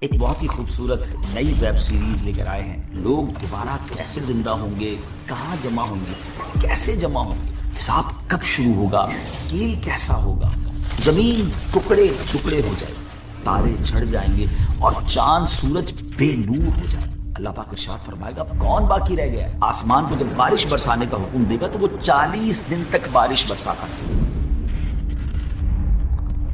ایک بہت ہی خوبصورت نئی ویب سیریز لے کر آئے ہیں. لوگ دوبارہ کیسے زندہ ہوں گے, کہاں جمع ہوں گے, کیسے جمع ہوں گے, حساب کب شروع ہوگا, اسکیل کیسا ہوگا, زمین ٹکڑے ٹکڑے ہو جائے, تارے جھڑ جائیں گے اور چاند سورج بے نور ہو جائے. اللہ پاک ارشاد فرمائے گا اب کون باقی رہ گیا ہے. آسمان کو جب بارش برسانے کا حکم دے گا تو وہ 40 دن تک بارش برساتا ہے.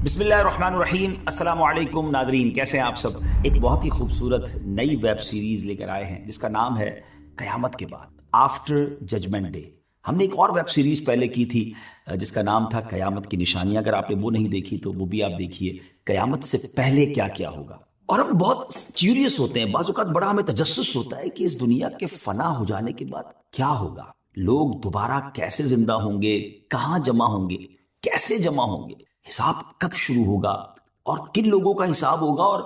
بسم اللہ الرحمن الرحیم. السلام علیکم ناظرین, کیسے ہیں آپ سب. ایک بہت ہی خوبصورت نئی ویب سیریز لے کر آئے ہیں جس کا نام ہے قیامت کے بعد, آفٹر ججمنٹ ڈے. ہم نے ایک اور ویب سیریز پہلے کی تھی جس کا نام تھا قیامت کی نشانیاں. اگر آپ نے وہ نہیں دیکھی تو وہ بھی آپ دیکھیے, قیامت سے پہلے کیا کیا ہوگا. اور ہم بہت کیوریس ہوتے ہیں, بعض اوقات بڑا ہمیں تجسس ہوتا ہے کہ اس دنیا کے فنا ہو جانے کے بعد کیا ہوگا, لوگ دوبارہ کیسے زندہ ہوں گے, کہاں جمع ہوں گے, کیسے جمع ہوں گے, حساب کب شروع ہوگا اور کن لوگوں کا حساب ہوگا, اور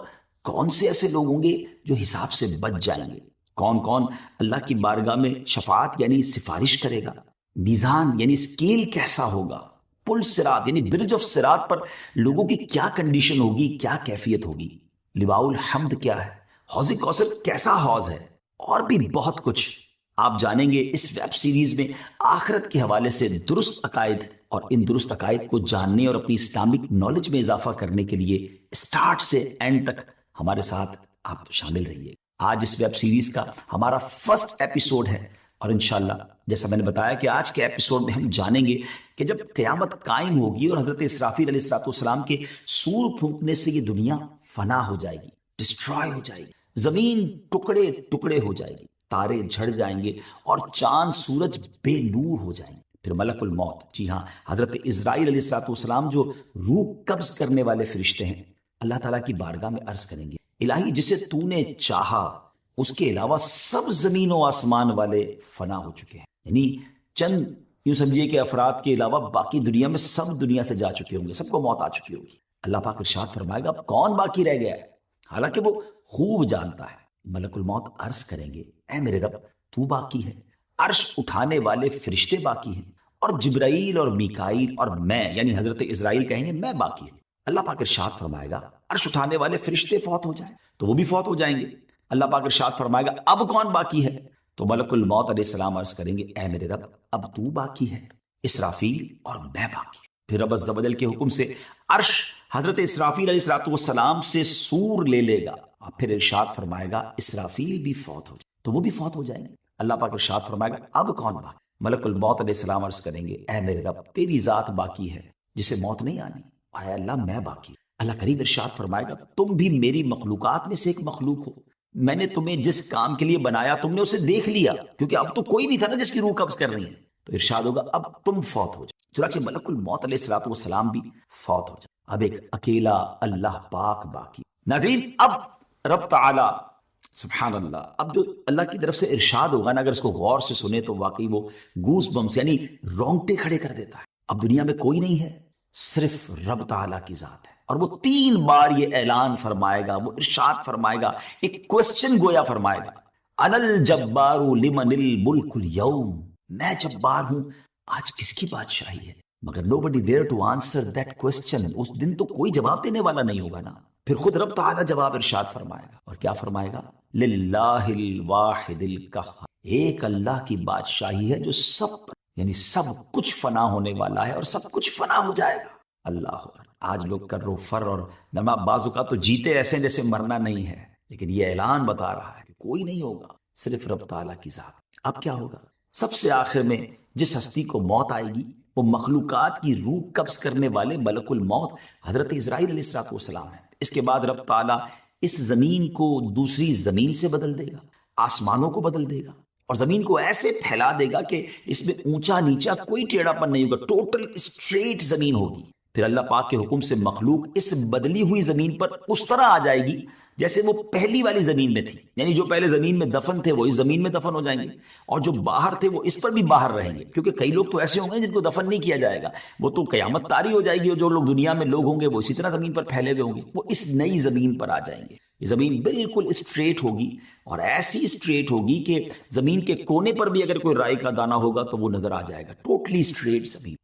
کون سے ایسے لوگ ہوں گے جو حساب سے بچ جائیں گے, کون کون اللہ کی بارگاہ میں شفاعت یعنی سفارش کرے گا, میزان یعنی اسکیل کیسا ہوگا, پل صراط یعنی برج آف صراط پر لوگوں کی کیا کنڈیشن ہوگی, کیا کیفیت ہوگی, لواء الحمد کیا ہے, حوض کوثر کیسا حوض ہے, اور بھی بہت کچھ آپ جانیں گے اس ویب سیریز میں. آخرت کے حوالے سے درست عقائد, اور ان درست عقائد کو جاننے اور اپنی اسلامک نالج میں اضافہ کرنے کے لیے اسٹارٹ سے اینڈ تک ہمارے ساتھ آپ شامل رہیے. آج اس ویب سیریز کا ہمارا فرسٹ ایپیسوڈ ہے, اور انشاءاللہ جیسا میں نے بتایا کہ آج کے ایپیسوڈ میں ہم جانیں گے کہ جب قیامت قائم ہوگی اور حضرت اسرافیل علیہ السلام کے سور پھونکنے سے یہ دنیا فنا ہو جائے گی, ڈسٹرائے ہو جائے گی, زمین ٹکڑے ٹکڑے ہو جائے گی, تارے جھڑ جائیں گے اور چاند سورج بے نور ہو جائیں گے. پھر ملک الموت, جی ہاں حضرت اسرائیل علیہ السلام جو روح قبض کرنے والے فرشتے ہیں, اللہ تعالیٰ کی بارگاہ میں عرض کریں گے الہی جسے تو نے چاہا اس کے علاوہ سب زمین و آسمان والے فنا ہو چکے ہیں. یعنی چند یوں سمجھیے کہ افراد کے علاوہ باقی دنیا میں سب دنیا سے جا چکے ہوں گے, سب کو موت آ چکی ہوگی. اللہ پاک ارشاد فرمائے گا اب کون باقی رہ گیا ہے, حالانکہ وہ خوب جانتا ہے. ملک الموت عرض کریں گے اے میرے رب تو باقی ہے, عرش اٹھانے والے فرشتے باقی ہیں, اور جبرائیل اور میکائیل اور میں یعنی حضرت اسرائیل کہیں گے میں باقی ہوں. اللہ پاک ارشاد فرمائے گا عرش اٹھانے والے فرشتے فوت ہو جائیں تو وہ بھی فوت ہو جائیں گے. اللہ پاک ارشاد فرمائے گا اب کون باقی ہے, تو ملک الموت علیہ السلام عرض کریں گے اے میرے رب اب تو باقی ہے, اسرافیل اور میں باقی ہوں. پھر رب عز و جل کے حکم سے عرش حضرت اسرافیل علیہ السلام سے سور لے لے گا, اور پھر ارشاد فرمائے گا اسرافیل بھی فوت ہو جائے تو وہ بھی فوت ہو جائیں گے. اللہ پاک ارشاد فرمائے گا اب کون باقی, ملک الموت علیہ السلام عرض کریں گے اے میرے رب تیری ذات باقی ہے جسے موت نہیں آنی, اور اے اللہ میں باقی. اللہ کریم ارشاد فرمائے گا تم بھی میری مخلوقات میں سے ایک مخلوق ہو, میں نے تمہیں جس کام کے لیے بنایا تم نے اسے دیکھ لیا, کیونکہ اب تو کوئی نہیں تھا نا جس کی روح قبض کر رہی ہے. تو ارشاد ہوگا اب تم فوت ہو جائے, چنانچہ ملک الموت علیہ السلام بھی فوت ہو جائے. اب ایک اکیلا اللہ پاک باقی. ناظرین اب رب تعالی سبحان اللہ, اب جو اللہ کی طرف سے ارشاد ہوگا نا, اگر اس کو غور سے سنے تو واقعی وہ گوس بمس یعنی رونگٹے کھڑے کر دیتا ہے. اب دنیا میں کوئی نہیں ہے, صرف رب تعالیٰ کی ذات ہے, اور وہ 3 بار یہ اعلان فرمائے گا, وہ ارشاد فرمائے گا, ایک کوسچن گویا فرمائے گا انا الجبار لمن الملک اليوم, میں جبار ہوں, آج کس کی بادشاہی ہے. مگر nobody there to answer that question, اس دن تو کوئی جواب دینے والا نہیں ہوگا نا. پھر خود رب تعالیٰ جواب ارشاد فرمائے گا, اور کیا فرمائے گا للہ الواحد القہار, ایک اللہ کی بادشاہی ہے جو سب یعنی سب کچھ فنا ہونے والا ہے اور سب کچھ فنا ہو جائے گا. اللہ اکبر. آج لوگ کر رو فر اور نما بعض اوقات تو جیتے ایسے جیسے مرنا نہیں ہے, لیکن یہ اعلان بتا رہا ہے کہ کوئی نہیں ہوگا, صرف رب تعالیٰ کی ذات. اب کیا ہوگا, سب سے آخر میں جس ہستی کو موت آئے گی وہ مخلوقات کی روح قبض کرنے والے ملک الموت حضرت اسرائیل علیہ السلام ہے. اس کے بعد رب تعالیٰ اس زمین کو دوسری زمین سے بدل دے گا, آسمانوں کو بدل دے گا, اور زمین کو ایسے پھیلا دے گا کہ اس میں اونچا نیچا کوئی ٹیڑھا پن نہیں ہوگا, ٹوٹل اسٹریٹ زمین ہوگی. پھر اللہ پاک کے حکم سے مخلوق اس بدلی ہوئی زمین پر اس طرح آ جائے گی جیسے وہ پہلی والی زمین میں تھی, یعنی جو پہلے زمین میں دفن تھے وہ اس زمین میں دفن ہو جائیں گے, اور جو باہر تھے وہ اس پر بھی باہر رہیں گے, کیونکہ کئی لوگ تو ایسے ہوں گے جن کو دفن نہیں کیا جائے گا, وہ تو قیامت طاری ہو جائے گی, اور جو لوگ دنیا میں لوگ ہوں گے وہ اسی طرح زمین پر پھیلے ہوئے ہوں گے, وہ اس نئی زمین پر آ جائیں گے. یہ زمین بالکل اسٹریٹ ہوگی, اور ایسی اسٹریٹ ہوگی کہ زمین کے کونے پر بھی اگر کوئی رائی کا دانہ ہوگا تو وہ نظر آ جائے گا, ٹوٹلی اسٹریٹ زمین.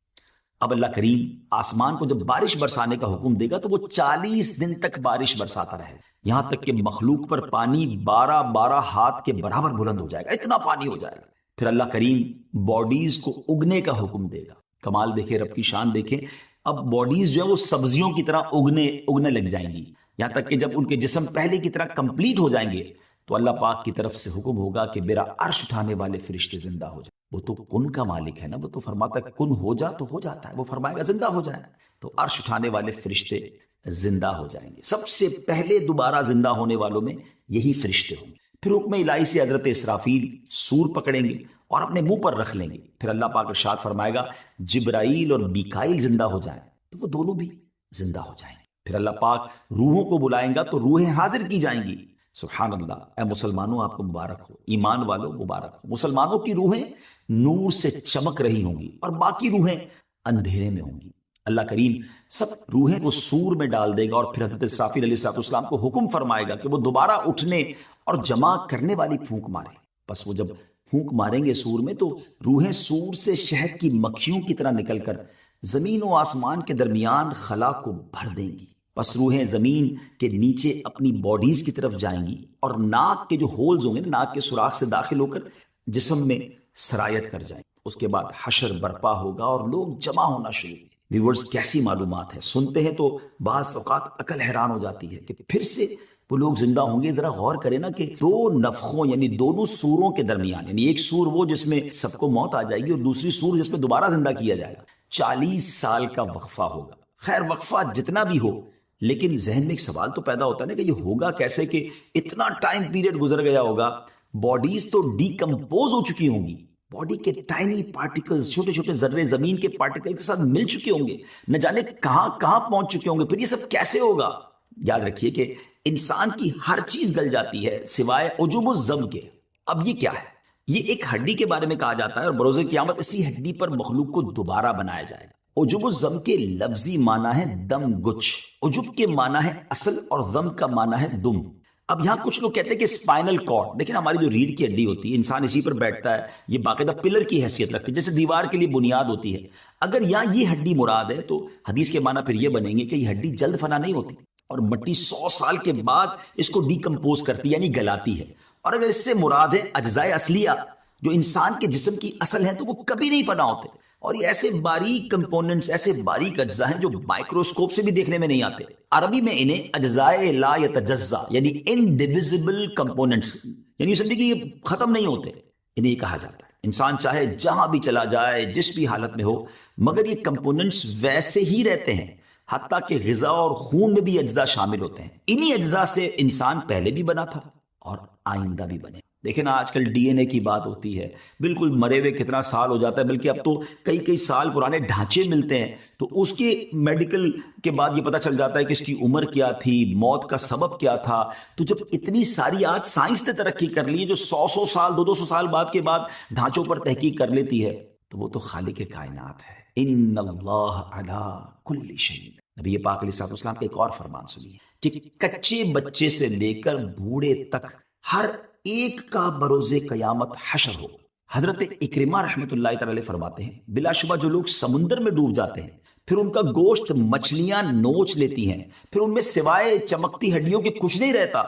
اب اللہ کریم آسمان کو جب بارش برسانے کا حکم دے گا تو وہ 40 دن تک بارش برساتا رہے، یہاں تک کہ مخلوق پر پانی 12 ہاتھ کے برابر بلند ہو جائے گا، اتنا پانی ہو جائے گا۔ پھر اللہ کریم باڈیز کو اگنے کا حکم دے گا۔ کمال دیکھیں، رب کی شان دیکھیں، اب باڈیز جو ہے وہ سبزیوں کی طرح اگنے لگ جائیں گی، یہاں تک کہ جب ان کے جسم پہلے کی طرح کمپلیٹ ہو جائیں گے تو اللہ پاک کی طرف سے حکم ہوگا کہ میرا عرش اٹھانے والے فرشتے زندہ ہو جائیں۔ وہ تو کن کا مالک ہے نا، وہ تو فرماتا ہے کن ہو جا تو ہو جاتا ہے، وہ فرمائے گا زندہ ہو جائیں، تو عرش اٹھانے والے فرشتے زندہ ہو جائیں گے۔ سب سے پہلے دوبارہ زندہ ہونے والوں میں یہی فرشتے ہوں گے۔ پھر حکم الہی سے حضرت اسرافیل سور پکڑیں گے اور اپنے منہ پر رکھ لیں گے۔ پھر اللہ پاک ارشاد فرمائے گا جبرائیل اور میکائیل زندہ ہو جائیں، تو وہ دونوں بھی زندہ ہو جائیں گے۔ پھر اللہ پاک روحوں کو بلائیں گا تو روحیں حاضر کی جائیں گی۔ سبحان اللہ، اے مسلمانوں آپ کو مبارک ہو، ایمان والوں مبارک ہو۔ مسلمانوں کی روحیں نور سے چمک رہی ہوں گی اور باقی روحیں اندھیرے میں ہوں گی۔ اللہ کریم سب روحیں کو سور میں ڈال دے گا اور پھر حضرت اسرافیل علیہ السلام کو حکم فرمائے گا کہ وہ دوبارہ اٹھنے اور جمع کرنے والی پھونک مارے۔ بس وہ جب پھونک ماریں گے سور میں تو روحیں سور سے شہد کی مکھیوں کی طرح نکل کر زمین و آسمان کے درمیان خلا کو بھر دیں گی۔ بس روحیں زمین کے نیچے اپنی باڈیز کی طرف جائیں گی اور ناک کے جو ہولز ہوں گے، ناک کے سوراخ سے داخل ہو کر جسم میں سرایت کر جائیں۔ اس کے بعد حشر برپا ہوگا اور لوگ جمع ہونا شروع ہوں۔ ویورز کیسی معلومات ہے، سنتے ہیں تو بعض اوقات عقل حیران ہو جاتی ہے کہ پھر سے وہ لوگ زندہ ہوں گے۔ ذرا غور کریں نا کہ دو نفخوں یعنی دونوں سوروں کے درمیان، یعنی ایک سور وہ جس میں سب کو موت آ جائے گی اور دوسری سور جس میں دوبارہ زندہ کیا جائے گا، 40 سال کا وقفہ ہوگا۔ خیر وقفہ جتنا بھی ہو، لیکن ذہن میں ایک سوال تو پیدا ہوتا ہے نا کہ یہ ہوگا کیسے کہ اتنا ٹائم پیریڈ گزر گیا ہوگا، باڈیز تو ڈیکمپوز ہو چکی ہوں گی، باڈی کے ٹائنی پارٹیکلز، چھوٹے چھوٹے ذرے زمین کے پارٹیکل کے ساتھ مل چکے ہوں گے، نہ جانے کہاں کہاں پہنچ چکے ہوں گے۔ پھر یہ سب کیسے ہوگا؟ یاد رکھیے کہ انسان کی ہر چیز گل جاتی ہے سوائے عجب الضم کے۔ اب یہ کیا ہے؟ یہ ایک ہڈی کے بارے میں کہا جاتا ہے اور بروز قیامت اسی ہڈی پر مخلوق کو دوبارہ بنایا جائے گا۔ عجب الضم کے لفظی معنی ہے دم گچھ، عجب کے معنی ہے اصل اور ضم کا معنی ہے دم۔ اب یہاں کچھ لوگ کہتے ہیں کہ اسپائنل کارڈ، دیکھیں ہماری جو ریڑھ کی ہڈی ہوتی ہے، انسان اسی پر بیٹھتا ہے، یہ باقاعدہ پلر کی حیثیت رکھتی ہے، جیسے دیوار کے لیے بنیاد ہوتی ہے۔ اگر یہاں یہ ہڈی مراد ہے تو حدیث کے معنی پھر یہ بنیں گے کہ یہ ہڈی جلد فنا نہیں ہوتی اور مٹی 100 سال کے بعد اس کو ڈیکمپوز کرتی یعنی گلاتی ہے۔ اور اگر اس سے مراد ہے اجزاء اصلیہ جو انسان کے جسم کی اصل ہیں تو وہ کبھی نہیں فنا ہوتے، اور یہ ایسے باریک کمپوننٹس، ایسے باریک اجزاء ہیں جو مائکروسکوپ سے بھی دیکھنے میں نہیں آتے۔ عربی میں انہیں اجزاء لا یتجزا یعنی انڈیویزبل کمپوننٹس، یعنی سمجھے کہ یہ ختم نہیں ہوتے، انہیں کہا جاتا ہے۔ انسان چاہے جہاں بھی چلا جائے، جس بھی حالت میں ہو، مگر یہ کمپوننٹس ویسے ہی رہتے ہیں، حتیٰ کہ غذا اور خون میں بھی اجزاء شامل ہوتے ہیں۔ انہی اجزاء سے انسان پہلے بھی بنا تھا اور آئندہ بھی بنے۔ دیکھیں نا آج کل ڈی این اے کی بات ہوتی ہے، بالکل مرے ہوئے کتنا سال ہو جاتا ہے، بلکہ اب تو کئی سال پرانے ڈھانچے ملتے ہیں، تو اس کے میڈیکل کے بعد یہ پتہ چل جاتا ہے کہ اس کی عمر کیا تھی، موت کا سبب کیا تھا۔ تو جب اتنی ساری آج سائنس نے ترقی کر لی ہے جو 100 سال 200 سال بعد کے بعد ڈھانچوں پر تحقیق کر لیتی ہے، تو وہ تو خالق کائنات ہے۔ ان اللہ علی کل شیء۔ نبی پاک علیہ السلام کا ایک اور فرمان سنیے کہ کچے بچے سے لے کر بوڑھے تک ہر ایک کا بروز قیامت حشر ہو۔ حضرت اکرمہ رحمۃ اللہ تعالی علیہ فرماتے ہیں بلا شبہ جو لوگ سمندر میں ڈوب جاتے ہیں، پھر ان کا گوشت مچھلیاں نوچ لیتی ہیں، پھر ان میں سوائے چمکتی ہڈیوں کے کچھ نہیں رہتا،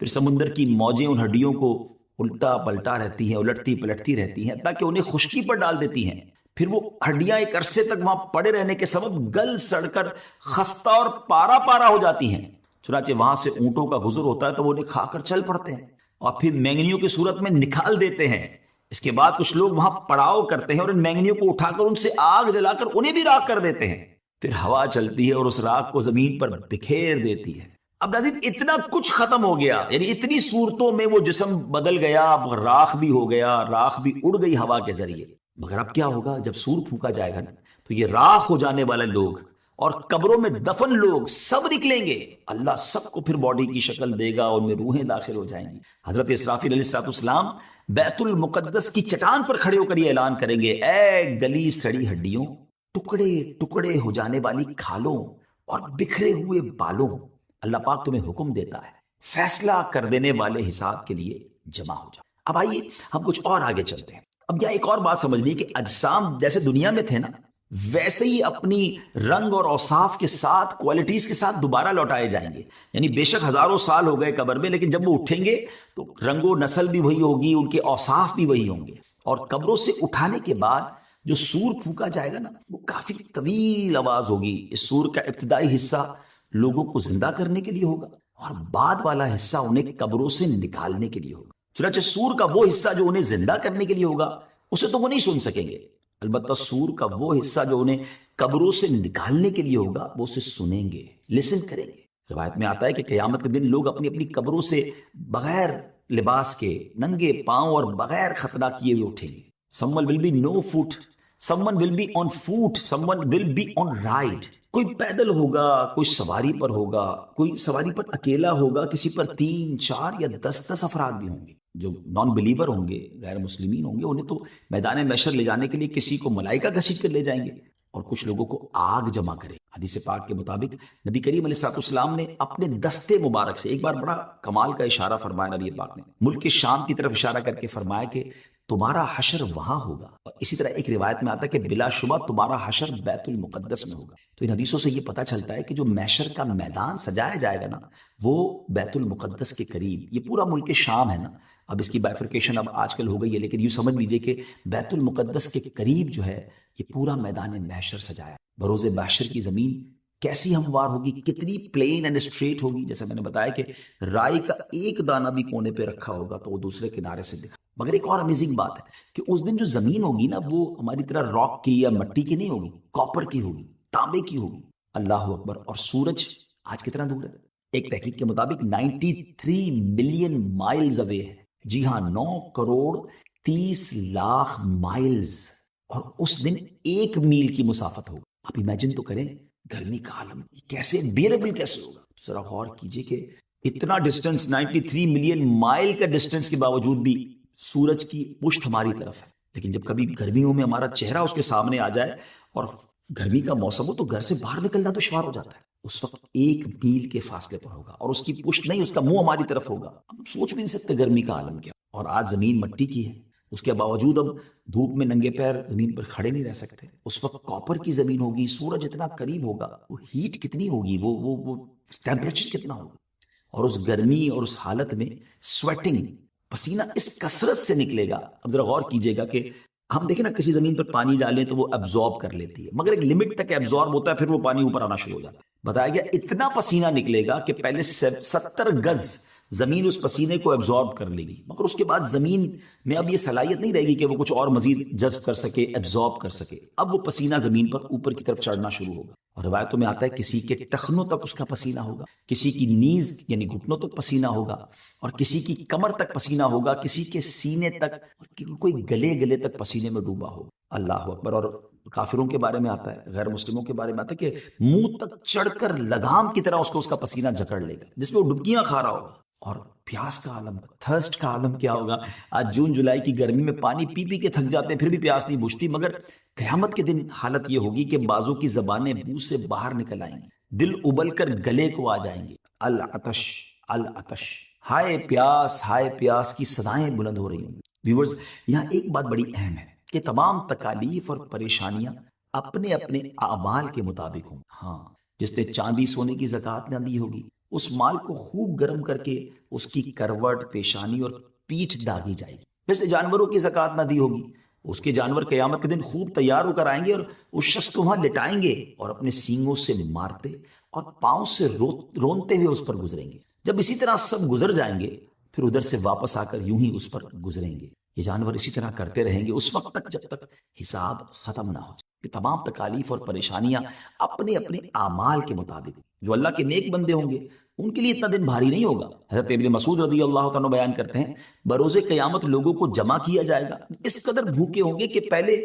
پھر سمندر کی موجیں ان ہڈیوں کو الٹا پلٹا رہتی ہیں، الٹتی پلٹتی رہتی ہیں تاکہ انہیں خشکی پر ڈال دیتی ہیں، پھر وہ ہڈیاں ایک عرصے تک وہاں پڑے رہنے کے سبب گل سڑ کر خستہ اور پارا پارا ہو جاتی ہیں۔ چنانچہ وہاں سے اونٹوں کا گزر ہوتا ہے تو وہ انہیں کھا کر چل پڑتے ہیں اور پھر مینگنیوں کی صورت میں نکال دیتے ہیں۔ اس کے بعد کچھ لوگ وہاں پڑاؤ کرتے ہیں اور ان مینگنیوں کو اٹھا کر ان سے آگ جلا کر انہیں بھی راکھ کر دیتے ہیں، پھر ہوا چلتی ہے اور اس راکھ کو زمین پر بکھیر دیتی ہے۔ اب ناظرین اتنا کچھ ختم ہو گیا، یعنی اتنی صورتوں میں وہ جسم بدل گیا، اب راکھ بھی ہو گیا، راکھ بھی اڑ گئی ہوا کے ذریعے۔ مگر اب کیا ہوگا جب سور پھونکا جائے گا نا، تو یہ راکھ ہو جانے والے لوگ اور قبروں میں دفن لوگ سب نکلیں گے، اللہ سب کو پھر باڈی کی شکل دے گا، ان میں روحیں داخل ہو جائیں گی۔ حضرت اسرافیل علیہ السلام بیت المقدس کی چٹان پر کھڑے ہو کر یہ اعلان کریں گے، اے گلی سڑی ہڈیوں، ٹکڑے ٹکڑے ہو جانے والی کھالوں اور بکھرے ہوئے بالوں، اللہ پاک تمہیں حکم دیتا ہے فیصلہ کر دینے والے حساب کے لیے جمع ہو جاؤ۔ اب آئیے ہم کچھ اور آگے چلتے ہیں۔ اب یہاں ایک اور بات سمجھ لی کہ اجسام جیسے دنیا میں تھے نا، ویسے ہی اپنی رنگ اور اوصاف کے ساتھ، کوالٹیز کے ساتھ دوبارہ لوٹائے جائیں گے. یعنی بے شک ہزاروں سال ہو گئے قبر میں، لیکن جب وہ اٹھیں گے تو رنگ و نسل بھی وہی ہوگی، ان کے اوصاف بھی وہی ہوں گے. اور قبروں سے اٹھانے کے بعد جو سور پھونکا جائے گا نا، وہ کافی طویل آواز ہوگی. اس سور کا ابتدائی حصہ لوگوں کو زندہ کرنے کے لیے ہوگا، اور بعد والا حصہ انہیں قبروں سے نکالنے کے لیے ہوگا. چنانچہ سور کا وہ حصہ جو انہیں زندہ کرنے کے لیے ہوگا، اسے تو وہ نہیں سن سکیں گے. البتہ سور کا وہ حصہ جو انہیں قبروں سے نکالنے کے لیے ہوگا، وہ اسے سنیں گے، لسن کریں گے. روایت میں آتا ہے کہ قیامت کے دن لوگ اپنی اپنی قبروں سے بغیر لباس کے، ننگے پاؤں اور بغیر ختنہ کیے ہوئے اٹھیں گے. someone will be no foot, someone will be on foot, someone will be on ride. کوئی پیدل ہوگا، کوئی سواری پر ہوگا، کوئی سواری پر اکیلا ہوگا، کسی پر 3 4 یا 10 افراد بھی ہوں گے. جو نان بلیور ہوں گے، غیر مسلمین ہوں گے، انہیں تو میدان محشر لے جانے کے لیے کسی کو ملائکہ گھسیٹ کر لے جائیں گے، اور کچھ لوگوں کو آگ جمع کرے. حدیث پاک کے مطابق نبی کریم علیہ السلام نے اپنے دستے مبارک سے ایک بار بڑا کمال کا اشارہ فرمایا. نبی پاک نے ملک شام کی طرف اشارہ کر کے فرمایا کہ تمہارا حشر وہاں ہوگا. اور اسی طرح ایک روایت میں آتا ہے کہ بلا شبہ تمہارا حشر بیت المقدس میں ہوگا. تو ان حدیثوں سے یہ پتہ چلتا ہے کہ جو محشر کا میدان سجایا جائے گا نا، وہ بیت المقدس کے قریب، یہ پورا ملک شام ہے نا، اب اس کی بائفرکیشن اب آج کل ہو گئی ہے، لیکن یوں سمجھ لیجئے کہ بیت المقدس کے قریب جو ہے یہ پورا میدان محشر سجایا. بروز محشر کی زمین کیسی ہموار ہوگی، کتنی پلین اینڈ اسٹریٹ ہوگی. جیسے میں نے بتایا کہ رائی کا ایک دانہ بھی کونے پہ رکھا ہوگا تو وہ دوسرے کنارے سے دکھا. مگر ایک اور امیزنگ بات ہے کہ اس دن جو زمین ہوگی نا، وہ ہماری طرح راک کی یا مٹی کی نہیں ہوگی، کاپر کی ہوگی، تانبے کی ہوگی. اللہ اکبر. اور سورج آج کتنا دور ہے؟ ایک تحقیق کے مطابق 93 ملین مائلز اوے ہے. جی ہاں، 9 کروڑ 30 لاکھ مائلز. اور اس دن 1 میل کی مسافت ہوگا. آپ امیجن تو کریں، گرمی کا عالم کیسے بیئربل کیسے ہوگا. ذرا غور کیجئے کہ اتنا ڈسٹنس، 93 ملین مائل کا ڈسٹنس کے باوجود بھی سورج کی پشت ہماری طرف ہے. لیکن جب کبھی گرمیوں میں ہمارا چہرہ اس کے سامنے آ جائے اور گرمی کا موسم ہو تو گھر سے باہر نکلنا دشوار ہو جاتا ہے. اس وقت 1 میل کے فاصلے پر ہوگا اور اس کی پشت نہیں، اس کا منہ ہماری طرف ہوگا. ہم سوچ بھی نہیں سکتے گرمی کا عالم کیا. اور آج زمین مٹی کی ہے، اس کے باوجود اب دھوپ میں ننگے پیر زمین پر کھڑے نہیں رہ سکتے. اس وقت کاپر کی زمین ہوگی، سورج اتنا قریب ہوگا، وہ ہیٹ کتنی ہوگی، وہ ٹیمپریچر کتنا ہوگا. اور اس گرمی اور اس حالت میں سویٹنگ، پسینہ اس کثرت سے نکلے گا. اب ذرا غور کیجئے گا کہ ہم دیکھیں نا، کسی زمین پر پانی ڈالیں تو وہ ایبزارب کر لیتی ہے، مگر ایک لمٹ تک ایبزارب ہوتا ہے، پھر وہ پانی اوپر آنا شروع ہو جاتا ہے. بتایا گیا اتنا پسینہ نکلے گا کہ پہلے 70 گز زمین اس پسینے کو ایبزارب کر لے گی، مگر اس کے بعد زمین میں اب یہ صلاحیت نہیں رہے گی کہ وہ کچھ اور مزید جذب کر سکے، ایبزارب کر سکے. اب وہ پسینہ زمین پر اوپر کی طرف چڑھنا شروع ہوگا. اور روایتوں میں آتا ہے کسی کے ٹخنوں تک اس کا پسینہ ہوگا، کسی کی نیز یعنی گھٹنوں تک پسینہ ہوگا، اور کسی کی کمر تک پسینہ ہوگا، کسی کے سینے تک، اور کوئی گلے تک پسینے میں ڈوبا ہوگا. اللہ اکبر. اور کافروں کے بارے میں آتا ہے، غیر مسلموں کے بارے میں آتا ہے کہ منہ تک چڑھ کر لگام کی طرح اس کا پسینہ جکڑ لے گا، جس میں وہ ڈبکیاں کھا رہا ہوگا. اور پیاس کا عالم، تھرسٹ کا عالم کیا ہوگا. آج جون جولائی کی گرمی میں پانی پی پی کے تھک جاتے ہیں، پھر بھی پیاس نہیں بجھتی. مگر قیامت کے دن حالت یہ ہوگی کہ بازو کی زبانیں منہ سے باہر نکل آئیں گی، دل ابل کر گلے کو آ جائیں گے. العطش العطش، ہائے پیاس کی صدائیں بلند ہو رہی ہوں گی. ویورز، یہاں ایک بات بڑی اہم ہے کہ تمام تکالیف اور پریشانیاں اپنے اپنے اعمال کے مطابق ہوں. ہاں، جس نے چاندی سونے کی زکوٰۃ نہ دی ہوگی، اس مال کو خوب گرم کر کے اس کی کروٹ، پیشانی اور پیٹھ داغی جائے گی. جیسے جانوروں کی زکوٰۃ نہ دی ہوگی، اس کے جانور قیامت کے دن خوب تیار ہو کر آئیں گے اور اس شخص کو وہاں لٹائیں گے اور اپنے سینگوں سے مارتے اور پاؤں سے رونتے ہوئے اس پر گزریں گے. جب اسی طرح سب گزر جائیں گے، پھر ادھر سے واپس آ کر یوں ہی اس پر گزریں گے. یہ جانور اسی طرح کرتے رہیں گے اس وقت تک جب تک حساب ختم نہ ہو جائے. کہ تمام تکالیف اور پریشانیاں اپنے اپنے اعمال کے مطابق. جو اللہ کے نیک بندے ہوں گے ان کے لیے اتنا دن بھاری نہیں ہوگا. حضرت ابن مسعود رضی اللہ تعالیٰ بیان کرتے ہیں، بروز قیامت لوگوں کو جمع کیا جائے گا، اس قدر بھوکے ہوں گے کہ پہلے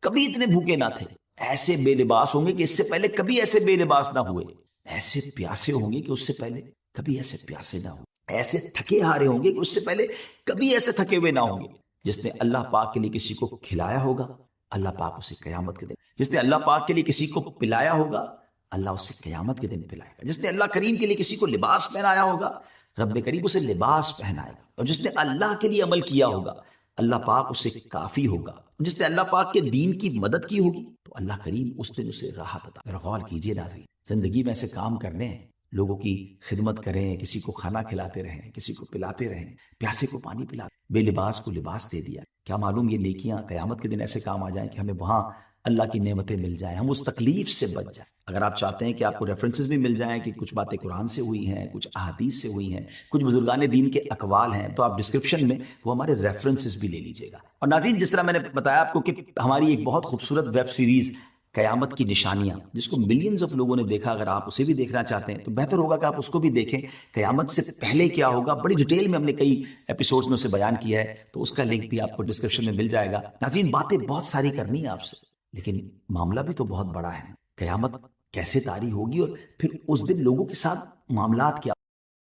کبھی اتنے بھوکے نہ تھے. ایسے بے لباس ہوں گے کہ اس سے پہلے کبھی ایسے بے لباس نہ ہوئے. ایسے پیاسے ہوں گے کہ اس سے پہلے کبھی ایسے پیاسے نہ ہوئے. ایسے تھکے ہارے ہوں گے کہ اس سے پہلے کبھی ایسے تھکے ہوئے نہ ہوں گے. جس نے اللہ پاک کے لیے کسی کو کھلایا ہوگا، اللہ پاک اسے قیامت کے دن. جس نے اللہ پاک کے لیے کسی کو پلایا ہوگا، اللہ اسے قیامت کے دن پلائے گا. جس نے اللہ کریم کے لیے کسی کو لباس پہنایا ہوگا، رب کریم اسے لباس پہنائے گا. اور جس نے اللہ کے لیے عمل کیا ہوگا، اللہ پاک اسے کافی ہوگا. جس نے اللہ پاک کے دین کی مدد کی ہوگی تو اللہ کریم اس دن اسے راحت عطا. ذرا غور کیجئے ناظرین، زندگی میں ایسے کام کرنے ہیں، لوگوں کی خدمت کریں، کسی کو کھانا کھلاتے رہیں، کسی کو پلاتے رہیں، پیاسے کو پانی پلاتے، بے لباس کو لباس دے دیا. کیا معلوم یہ نیکیاں قیامت کے دن ایسے کام آ جائیں کہ ہمیں وہاں اللہ کی نعمتیں مل جائیں، ہم اس تکلیف سے بچ جائیں. اگر آپ چاہتے ہیں کہ آپ کو ریفرنسز بھی مل جائیں کہ کچھ باتیں قرآن سے ہوئی ہیں، کچھ احادیث سے ہوئی ہیں، کچھ بزرگان دین کے اقوال ہیں، تو آپ ڈسکرپشن میں وہ ہمارے ریفرنسز بھی لے لیجئے گا. اور ناظرین، جس طرح میں نے بتایا آپ کو کہ ہماری ایک بہت خوبصورت ویب سیریز قیامت کی نشانیاں، جس کو ملینز آف لوگوں نے دیکھا، اگر آپ اسے بھی دیکھنا چاہتے ہیں تو بہتر ہوگا کہ آپ اس کو بھی دیکھیں. قیامت سے پہلے کیا ہوگا، بڑی ڈیٹیل میں ہم نے کئی ایپیسوڈز میں اسے بیان کیا ہے، تو اس کا لنک بھی آپ کو ڈسکرپشن میں مل جائے گا. ناظرین، باتیں بہت ساری کرنی ہیں آپ سے، لیکن معاملہ بھی تو بہت بڑا ہے. قیامت کیسے طاری ہوگی اور پھر اس دن لوگوں کے ساتھ معاملات کیا